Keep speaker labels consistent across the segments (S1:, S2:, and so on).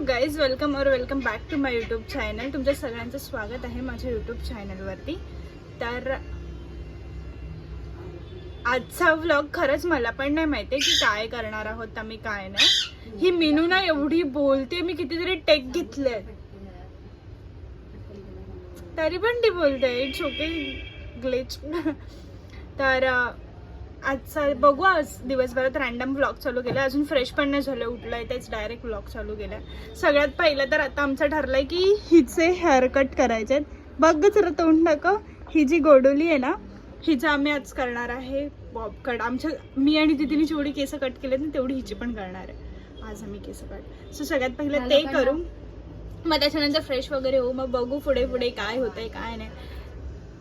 S1: Guys, welcome back to my YouTube channel. तुमच्या सगळ्यांचं स्वागत आहे माझ्या यूट्यूब चॅनलवरती. तर आजचा व्लॉग खरंच मला पण नाही माहिती की काय करणार आहोत आम्ही काय नाही. ही मीनू ना एवढी बोलते, मी कितीतरी टेक घेतले तरी पण ती बोलते. It's okay glitch. तर आजचा बघू. आज दिवसभरात रॅन्डम व्लॉग चालू केला. अजून फ्रेश पण नाही झालं, उठलंय तेच डायरेक्ट व्लॉग चालू केला. सगळ्यात पहिलं तर आता आमचं ठरलंय की हिचे हेअर कट करायचे आहेत. बघ जरा तोंड टाका. ही जी गोडोली आहे ना, हिचं आम्ही आज करणार आहे बॉब कट. आमच्या मी आणि दीदीने जेवढी केस कट केलेत ना तेवढी हिची पण करणार आहे आज आम्ही केस कट. सो सगळ्यात पहिलं ते करू, मग त्याच्यानंतर फ्रेश वगैरे होऊ, मग बघू पुढे पुढे काय होतंय काय नाही.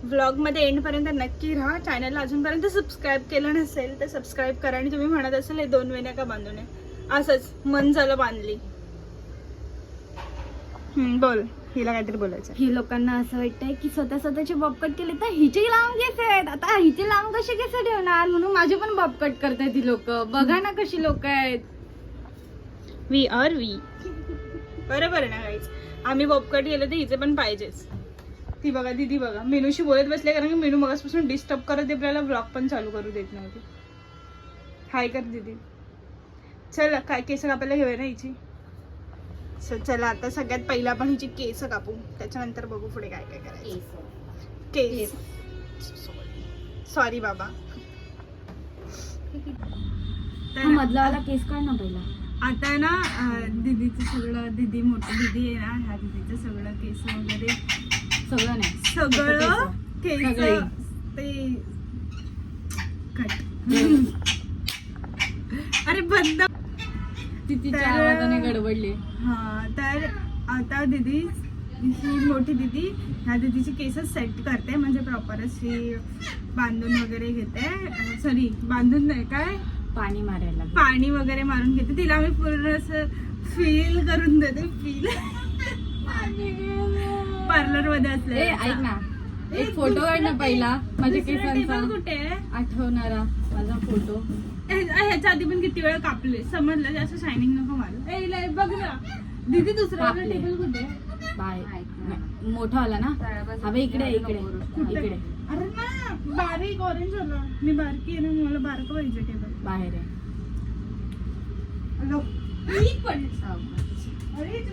S1: व्लॉगमध्ये एंडपर्यंत नक्की राहा. चॅनलला अजूनपर्यंत सबस्क्राईब केलं नसेल तर सबस्क्राईब करा. आणि तुम्ही म्हणत असेल हे 2 वेण्या का बांधून आहे, असंच मन झालं बांधली. बोल, हिला काहीतरी बोलायचं.
S2: ही लोकांना असं वाटतंय की स्वतःचे बॉब कट केले तर हिचे लांब केस आहेत, आता हिचे लांब कसे केस ठेवणार, म्हणून माझे पण बॉब कट करतायत ही लोक. बघा ना कशी लोक आहेत.
S1: वी बरोबर ना गाईज. आम्ही बॉब कट केलं तर हिचे पण पाहिजेच. ती बघा दीदी बघा मेनूशी बोलत बसले, कारण की मेनू मगासपासून डिस्टर्ब करत आपल्याला व्लॉग पण चालू करू देत नव्हती. हाय कर दीदी. चल काय केस कापायला घेऊया ना हिची. चला आता सगळ्यात पहिला आपण हिची केस कापू, त्याच्यानंतर बघू पुढे काय काय करायचं. केस सॉरी बाबा.
S2: मधलावाला केस काढ ना पहिला.
S1: आता ना दीदीचं सगळं, दीदी मोठी दीदी आहे ना, ह्या दीदीचं सगळं केस वगैरे
S2: सगळं नाही,
S1: सगळं केस ते कट. अरे बंद.
S2: तिच्या आवाजाने गडबडले.
S1: हा, तर आता दीदी, ही मोठी दीदी ह्या दीदीची केस सेट करते, म्हणजे प्रॉपर अशी बांधून वगैरे घेते. सॉरी बांधून नाही, काय
S2: पाणी मारायला,
S1: पाणी वगैरे मारून घेते. तिला आम्ही पूर्ण असं फील करून देते. फील पार्लर मध्ये असले.
S2: ऐक ना, एक फोटो काढ ना पहिला माझ्या केसांचा,
S1: कुठे
S2: आठवणारा माझा फोटो.
S1: ह्याच्या आधी पण किती वेळा कापले, समजलं. जास्त शायनिंग नको मारू. बघ ना दीदी, दुसरा टेबल कुठे
S2: मोठा आला ना. हा इकडे इकडे इकडे.
S1: अरे ना बारीक ऑरेंज झाला. मी बारकी आहे ना, मला बारक पाहिजे टेबल.
S2: बाहेर आहे.
S1: अरे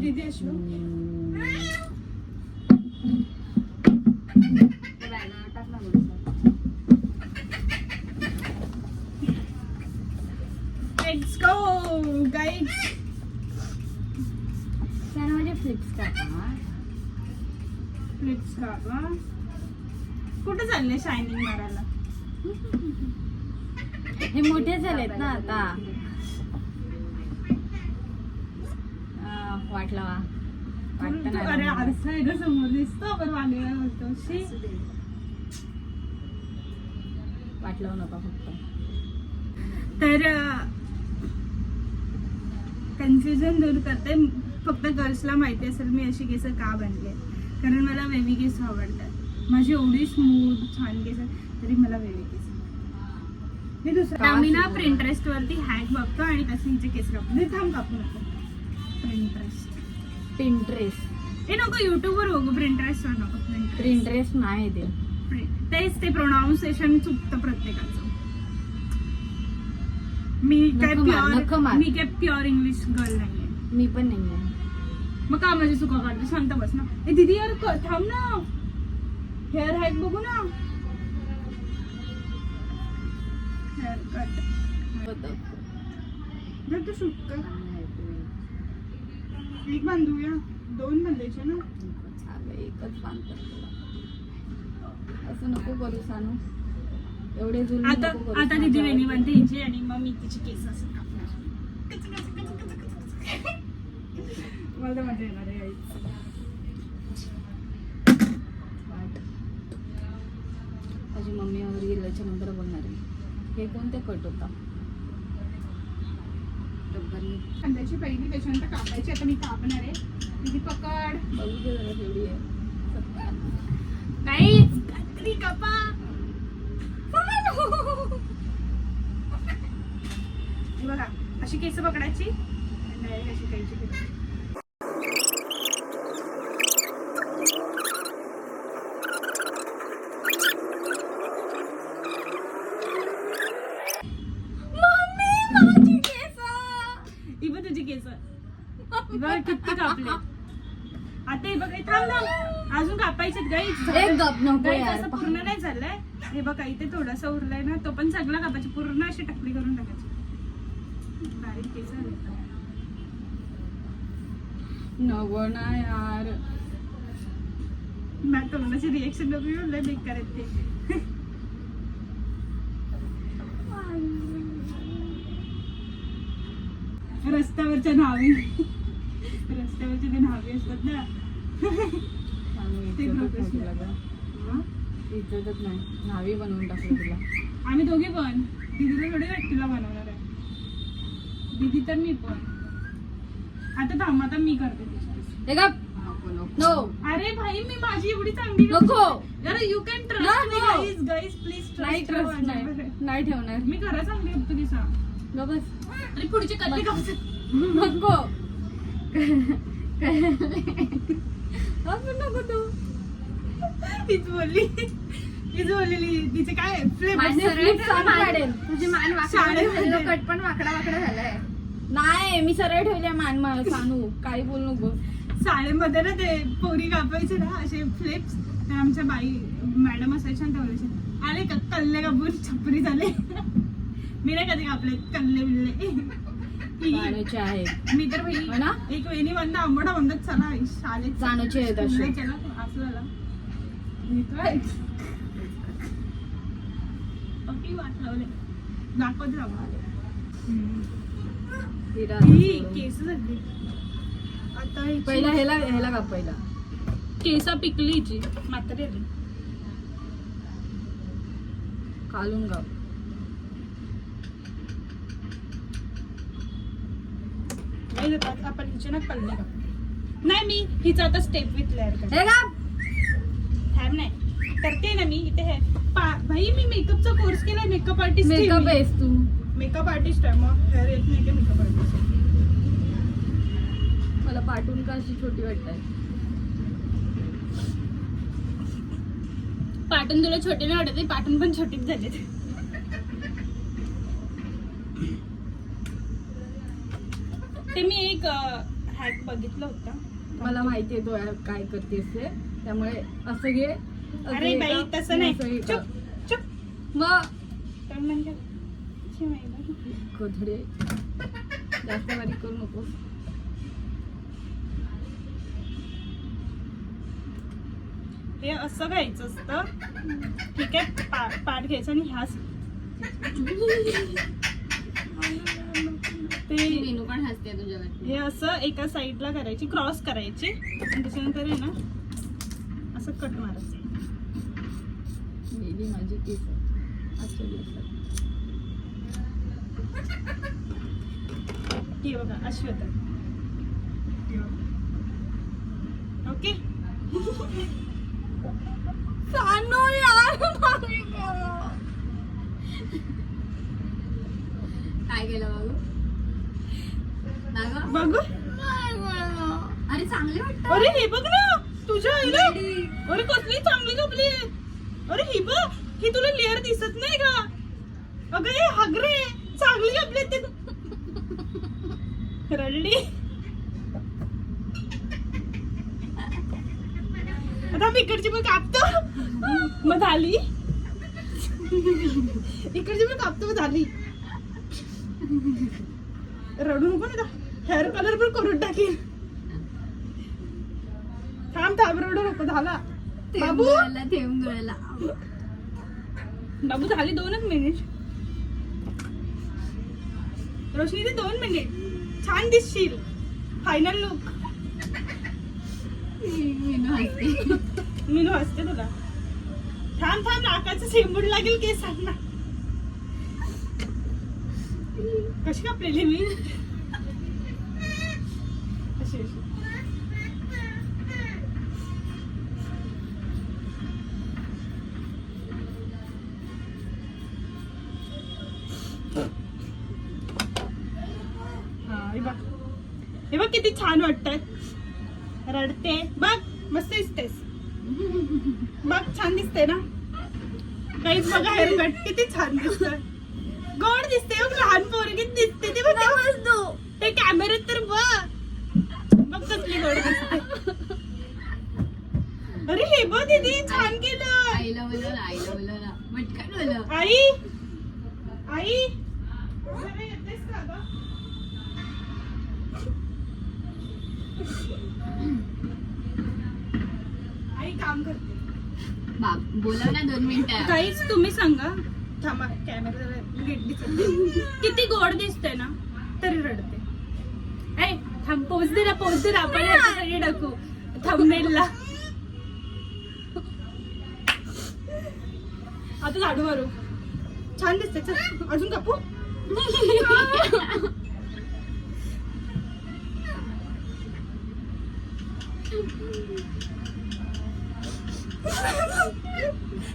S1: दीदी अशो लेट्स गो गाइस.
S2: माझे फ्लिप्स
S1: का कुठे चालले शायनिंग मारायला?
S2: हे मोठे झालेत ना आता. वाटला
S1: अरे आरसा आहे ना समोर, दिसतो आपण वागलेला बोलतो.
S2: वाटलं नका फक्त.
S1: तर कन्फ्युजन दूर करते. फक्त गर्ल्सला माहिती असेल मी अशी केस का बनले, कारण मला वेवी केस आवडतात. माझी एवढी स्मूथ छान केस तरी मला वेवी केस. मी दुसरं आम्ही ना प्रिंटरेस्ट वरती हॅक बघतो आणि तसे हिचे केस कापतो. नाही थांब, कापू नको. पिंटरेस्ट हे नको, युट्यूब वर बघू. प्रिंटरेस्ट वर नको.
S2: प्रिंटरेस्ट नाही ते.
S1: तेच ते प्रोनाऊन्सिएशन चुकतं प्रत्येकाचं. मी काय प्युअर इंग्लिश गर्ल नाहीये.
S2: मी पण नाहीये.
S1: मग का माझी चुका काढते? शांत बस ना. ए दीदी यार थांब ना, हेअर हॅक बघू ना. हेअर कट तू शूट कर. एक बांधूया, 2 बांधायचे ना.
S2: एकच बांधतो. असं नको करू सानू, एवढे जुलूम
S1: आता
S2: नको करू.
S1: आता दीदी वेणी बांधते हिची आणि मग मी तिची केस असं कापणार. मला मजा येणार आहे.
S2: माझी मम्मी वगैरे गेल्याच्या नंतर बोलणार आहे हे कोणते कट होता.
S1: कांद्याची पहिली त्याच्यानंतर कापायची. आता मी कापणार आहे. दीदी पकड.
S2: बघू जरा तेवढी आहे.
S1: नाही कात्री कापा. बघा अशी केस पकडायची आणि direct अशी कैची फिरवायची.
S2: माझी केस.
S1: ही बघ तुझी केस बघ किती कापले. आता हे बघ हे थांब थांब अजून कापायचे गाईच.
S2: एक गप नको
S1: गाईच
S2: यार.
S1: असं पूर्ण नाही झालंय. हे बघा इथे थोडासा उरलाय ना तो पण सगळा कापायची पूर्ण अशी टकली करून टाकायची. बारीक केस आले.
S2: नको ना यार.
S1: मॅ तोंडाची रिएक्शन नको लय बेकार आहेत ते. रस्त्यावरच्या न्हावी रस्त्यावरचे ते न्हावी असतात ना ते
S2: इज्जतच नाही. नावी बनवून टाकलं तुला.
S1: आम्ही दोघे पण दीदीला थोडी व्यक्तीला बनवणार आहे. दीदी तर मी पण. आता थांब आता मी करते तिच्यावर.
S2: हे गप. नो.
S1: अरे भाई मी माझी एवढी चांगली
S2: नको.
S1: अरे यू कॅन ट्रस्ट मी
S2: नको.
S1: गाईज गाईज प्लीज
S2: नाही ट्रस्ट नाही ठेवणार.
S1: मी खरं चांगली होतो ती सांग.
S2: ग बस.
S1: आणि पुढची कल्ली कापते.
S2: नको. आपण नको तू.
S1: तीच बोललेली तिचे काय फ्लिप
S2: तुझी मान वाकडा कट पण वाकडा झालाय. नाही मी सरळ ठेवले मान सांगू काही बोलू नको.
S1: शाळेमध्ये ना ते पोरी कापायचे ना असे फ्लिप्स तर आमच्या बाई मॅडम असायच्या ना तेवढ्याचे आले का कल्ले कापून छपरी झाले. मी नाही कधी कापले कल्ले बिल्ले.
S2: आहे
S1: मी तर भाई
S2: ना
S1: एक वेणी बंद आंबडा बंदच चला शाळेत
S2: जाणूचे आहेत असे.
S1: असं झालं वाट लावले दाखवत राहा. केस झाली आता
S2: पहिला ह्याला का पहिला
S1: केस पिकलीची म्हातारी आली
S2: कालून गाव.
S1: आपण हिचे ना कल्ले का नाही मी हिचा आता स्टेप विथ लेअर करते.
S2: हे का
S1: थांब नाही करते ना मी इथे है भाई मी मेकअपचा कोर्स केलाय. मेकअप आर्टिस्ट
S2: मेकअप आहेस तू.
S1: मेकअप आर्टिस्ट आहे मग हेअर येत नाही का मेकअप आर्टिस्ट.
S2: मला पाठवून का अशी छोटी वाटत.
S1: पाटून तुला छोटे नाही वाटत पाटून पण छोटीच झाले. ते मी एक हॅक बघितलं होतं.
S2: मला माहितीये तो काय करतेस ते त्यामुळे असं घे.
S1: अरे बाई तसं नाही चुप चुप
S2: मग
S1: तर म्हणजे
S2: कोथडे जास्त बारीक करू नको.
S1: हे असं घ्यायचं असतं ठीक आहे. पाठ घ्यायचं आणि ह्या ते
S2: मेनू पण हसते तुझ्याकडे.
S1: हे असं एका साईडला करायची क्रॉस करायची आणि त्याच्यानंतर आहे ना असं कट मारायचं.
S2: मेली माझी केस आजच्या दिवसात.
S1: हे बघा अशी होतात. ओके
S2: सानू यार काय केलं बाबू
S1: बघू.
S2: अरे चांगले वाटत.
S1: अरे हे बघ ना तुझ्या आईला. अरे कसली चांगली कपली. अरे ही बघ ही तुला लेअर दिसत नाही का. अगं हे हागरे चांगली कपली ते रडली. आता मी इकडची पण कापतो मग झाली. इकडची पण कापतो मग झाली. रडू नको ना हेअर कलर पण करून टाकेल. थांब रडू नको झाला बाबू.
S2: थेंब गळला.
S1: बाबू झाली 2च मिनिट. रोशनी ते 2 मिनिट छान दिसशील. Final look. मी हसते तुला. थांब नाकाचं शेंबूड लागेल केसांना. कशी कापलेली मी अशी हे बघ किती छान वाटतंय. रडते बघ, मस्त दिसतेस बघ, छान दिसते ना. काहीच बघा हेअरकट किती छान दिसतंय, गोड दिसते बघ, लहान पोरगी दिसते ती बघ. ते कॅमेऱ्यात तर बघ कसली गोड दिसते. अरे हे बघ दीदी, छान केलं.
S2: आईला बोलवलं मटकन बोलव.
S1: आई आई अरे येतेस का गं? आई काम करते.
S2: बाप बोलव ना 2 मिनिटं.
S1: काहीच तुम्ही सांगा. थांबा, कॅमेरा किती गोड दिसते ना, तरी रडते. ऐ थांब, पोच दे ना आपण ह्याच्यासाठी टाकू थंबनेलला. आता झाडू मारू. छान दिसते. चल अजून कापू.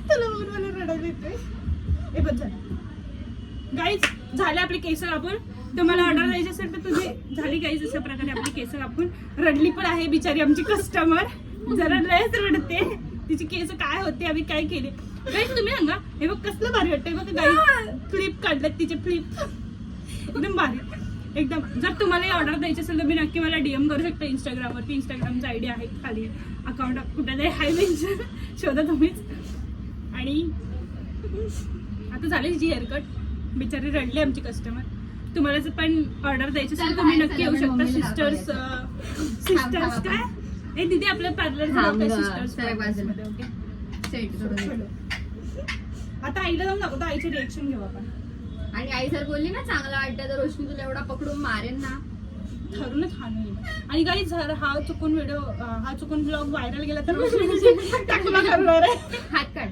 S1: तुला बघून मला रडायला येते. हे बघ गाईज, झाले आपले केस कापून. तुम्हाला ऑर्डर द्यायची असेल तर तुझी झाली गाईज. अशा प्रकारे आपले केस कापून. रडली पण आहे बिचारी आमची कस्टमर, जरा लयच रडते. तिची केस काय होते, आम्ही काय केले. गाईज तुम्ही सांगा. हे बघ कसलं भारी वाटतंय बघ गाईज. फ्लिप काढल्यात तिचे, फ्लिप एकदम भारी एकदम. जर तुम्हाला ऑर्डर द्यायची असेल तर मी नक्की मला DM करू शकता इंस्टाग्रामवरती. इंस्टाग्रामचा ID आहे खाली, अकाउंट कुठेतरी हाय मेन्शन, शोधा तुम्हीच. आणि आता झाली जी हेअरकट. बिचारी रडली आमची कस्टमर. तुम्हाला जर पण ऑर्डर द्यायची असेल तर तुम्ही नक्की येऊ शकता. सिस्टर्स काय हे दीदी आपल्या पार्लर सिस्टर्स. आता आईला जाऊन दाखवतो, आईचे रिएक्शन घेऊ आपण.
S2: आणि आई सर बोलली ना चांगलं वाटतं तर रोशनी तुला एवढा पकडून मारेन ना.
S1: ठरूनच हाणून. आणि काही जर हा चुकून ब्लॉग व्हायरल गेला तर रोशनी टाकला करणार आहे.
S2: हात काढ.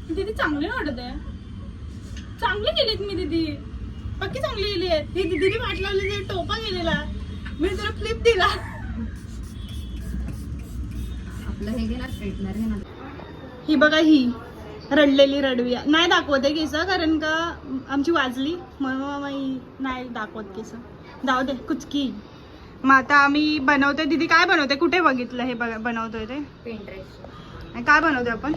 S1: दीदी चांगले वाटत आहे. चांगले केलेत मी दीदी, पक्की चांगली केली आहे. ही दीदीने वाट लावली, टोपा गेलेला, मी तुला फ्लिप दिला.
S2: आपलं हे घेणार स्ट्रेटनर घेणार.
S1: ही बघा, ही रडलेली रडवी नाही दाखवते केस, कारण का आमची वाजली म्हणून नाही दाखवत केस. जाऊ दे कुचकी. मग आता आम्ही बनवतोय. दीदी काय बनवते, कुठे बघितलं हे बनवतोय ते?
S2: Pinterest.
S1: काय बनवतोय आपण?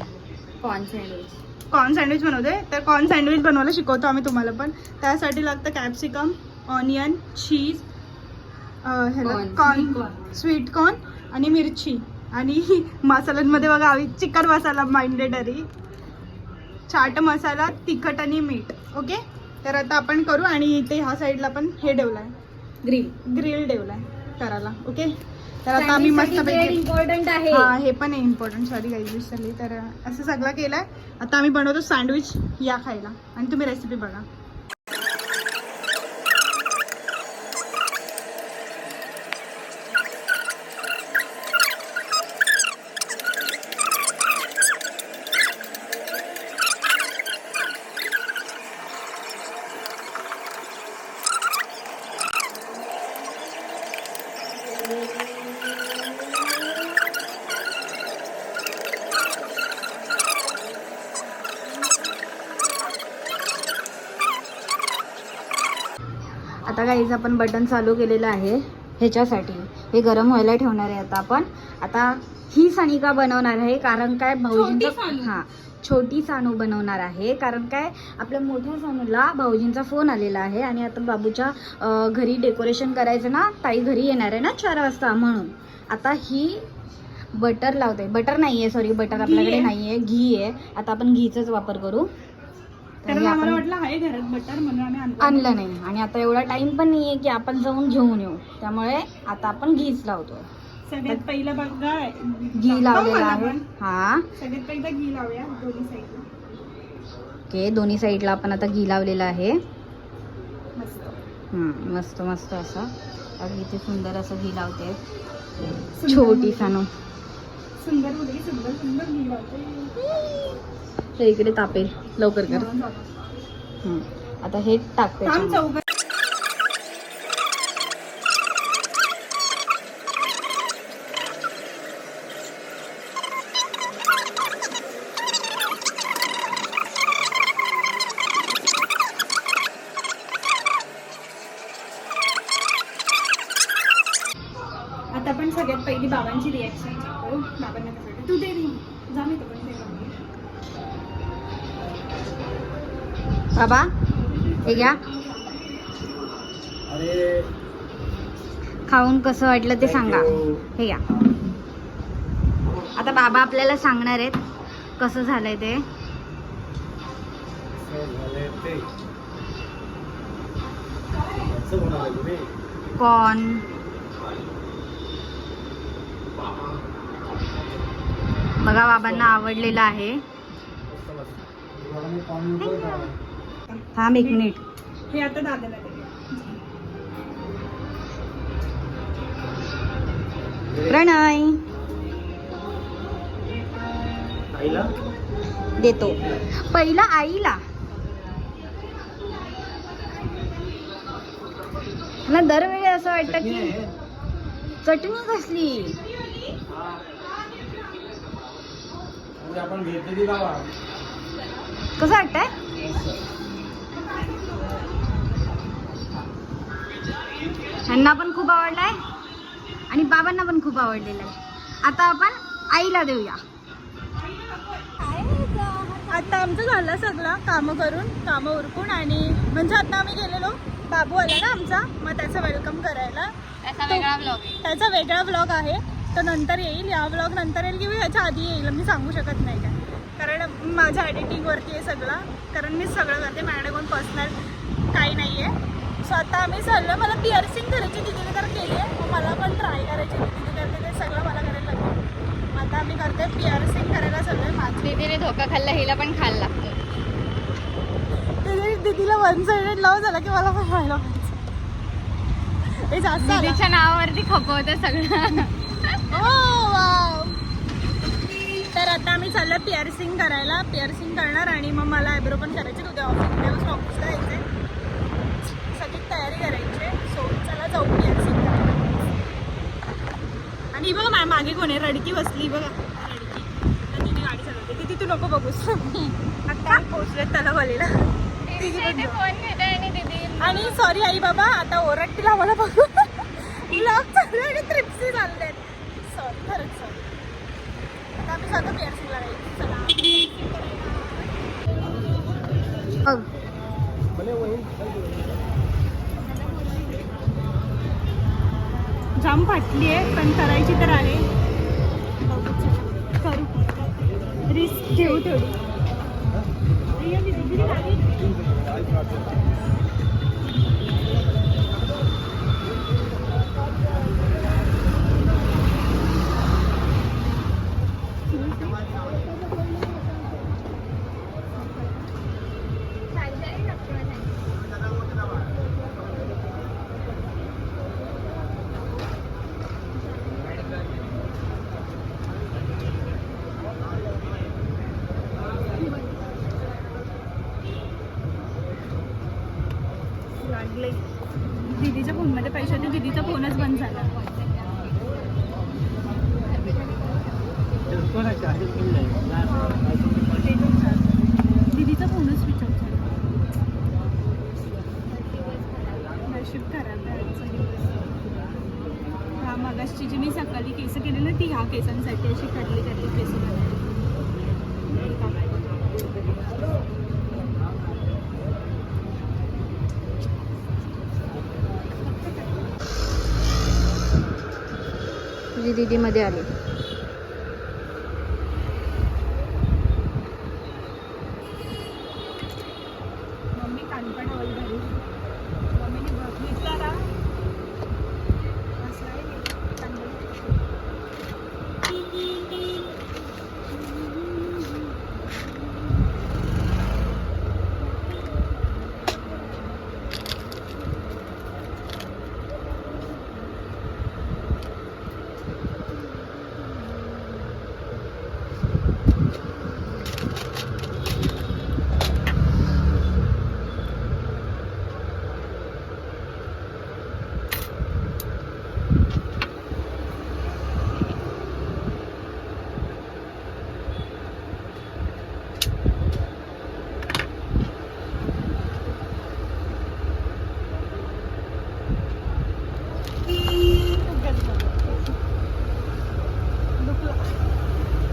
S2: Corn sandwich.
S1: कॉर्न सँडविच बनवतोय. तर कॉर्न सँडविच बनवायला शिकवतो आम्ही तुम्हाला पण. त्यासाठी लागतं कॅप्सिकम, ऑनियन, चीज, कॉर्न, स्वीट कॉर्न आणि मिरची. आणि मसाल्यांमध्ये बघा आम्ही चिकन मसाला माइंडेटरी, चाट मसाला, तिखट आणि मीठ. ओके, तर आता आपण करू. आणि इथे ह्या साईडला पण हे ठेवलाय, ग्रिल ठेवलाय करायला. ओके, तर आता आम्ही मस्तपैकी,
S2: इम्पॉर्टंट आहे.
S1: हा हे पण आहे इम्पॉर्टंट, सॉरी काही विसरली. तर असं सगळं केलंय. आता आम्ही बनवतो सँडविच, या खायला. आणि तुम्ही रेसिपी बघा. आता गाईज आपण बटन चालू केलेलं आहे ह्याच्यासाठी. हे गरम व्हायला ठेवणार आहे आता आपण. आता ही सानिका बनवणार आहे, कारण काय भाऊजींचा छोटी सानू बनवणार आहे. कारण काय आपल्या मोठ्या सानूला भाऊजींचा फोन आलेला आहे आणि आता बाबूच्या घरी डेकोरेशन करायचं ना, ताई घरी येणार आहे ना 4 वाजता, म्हणून आता ही बटर लावते. बटर नाही आहे, सॉरी बटर आपल्याकडे नाही आहे, घी आहे. आता आपण घीचाच वापर करू. कारण आम्हाला वाटलं आहे घरात बटर म्हणून आम्ही आणलं नाही. आणि आता एवढा टाइम पण नाही आहे की आपण जाऊन घेऊन येऊ, त्यामुळे आता आपण घीच लावतो. सगळ्यात पहिला बघा घी लावलेला आहे. हा, सगळ्यात पहिला घी लावूया दोन्ही साईडला. ओके, दोन्ही साईडला आपण आता घी लावलेलं आहे. मस्त मस्त असं किती सुंदर असं घी लावते छोटी सानू. सुंदर मुलगी, सुंदर सुंदर घी लावते. इकडे तापेल, लवकर कर. आता हे टाकते. सगळ्यात पहिली बाबांची रिॲक्शन बाबांना कसं वाटतं. तू दे जा मी तो पण ते करते.
S2: बाबा हे घ्या,
S3: अरे
S2: खाऊन कसं वाटलं ते सांगा. हे घ्या. आता बाबा आपल्याला सांगणार आहेत कसं झालंय ते. कॉर्न बघा बाबांना आवडलेलं आहे. थांब 1 मिनिट.
S1: हे आता दादाला दे.
S2: प्रणय
S3: आईला
S2: देतो पहिला आईला. मला दरवेळी असं वाटतं की चटणी कसली.
S3: आपण घेतली बाबा.
S2: कसं वाटतंय. ह्यांना पण खूप आवडलाय आणि बाबांना पण खूप आवडलेलं आहे. आता आपण आईला देऊया.
S1: आता आमचं झालं सगळं कामं उरकून आणि म्हणजे आता आम्ही गेलेलो बाबू आला ना आमचा, मग त्याचं वेलकम करायला. त्याचा वेगळा ब्लॉग आहे तो नंतर येईल. या ब्लॉग नंतर येईल किंवा ह्याच्या आधी येईल मी सांगू शकत नाही काय, कारण माझ्या एडिटिंगवरती आहे सगळं, कारण मी सगळं करते. माझ्याकडे कोण पर्सनल काही नाही आहे. सो आता आम्ही चाललो. मला पिअर्सिंग करायची दीदीने तर केली आहे, मग मला पण ट्राय करायची. दीदी करते ते सगळं मला करायला लागतं. मग आता आम्ही करते पिअर्सिंग करायला चाललो आहे. माझी
S2: दीदीने धोका खाल्ला, हिला पण खायला लागतं.
S1: दीदीला वन साइडेड लव झाला की मला पण व्हायला पाहिजे. हे जास्त आलं.
S2: दीदीच्या नावावरती खपवतं सगळं.
S1: Oh, wow. तर आता आम्ही चाललो पिअर्सिंग करायला. पिअर्सिंग करणार आणि मग मला आयब्रो पण करायचे. उद्या ऑफिसला जायचे, सगळी तयारी करायची. सो चला जाऊ पिअर्सिंग करायला. आणि बघा मागे कोणी रडकी बसली बघा. रडकी तिने गाडी चालवते. तिथे तू नको बघूस. आता पोहोचले तलावालीला. आणि सॉरी आई बाबा आता ओरडतील आम्हाला बघू. ब्लॉग चालू आणि ट्रिप्सी चालले. सॉरी खरंच सॉरी. आता आम्ही स्वतः पिअर्सिंगला जायचं. चला जाम फाटली आहे पण करायची तर आहे. करू रिस्क घेऊ तेवढी. लागले. दीदीच्या फोनमध्ये पैसे होते, दीदीचा फोनच बंद झाला. दीदीचा फोनच स्विच ऑफ झाला. नशीब खराब आहे आजचा दिवस. हा मगाशी जी मी सकाळी केस केली ना ती ह्या केसांसाठी अशी कटली केस बनवली.
S2: तुझी दीदी मध्ये आली.
S1: मम्मी कानपण हवल घरी. मम्मीने घेतला ना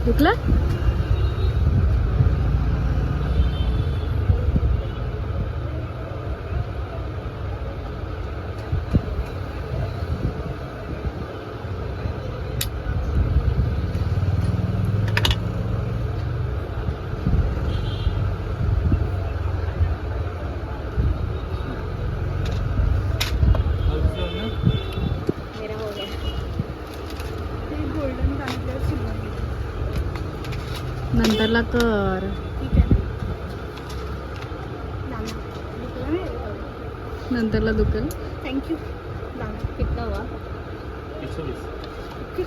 S2: दुखलं? मेरा हो गया.
S1: ते गोल्डन सांगितलं सिल्वर.
S2: नंतरला कर.
S1: ठीक आहे ना. दुखलं नाही.
S2: नंतरला दुखेल.
S1: थँक्यू.
S2: कितना हुआ?
S3: 120.
S1: ओके.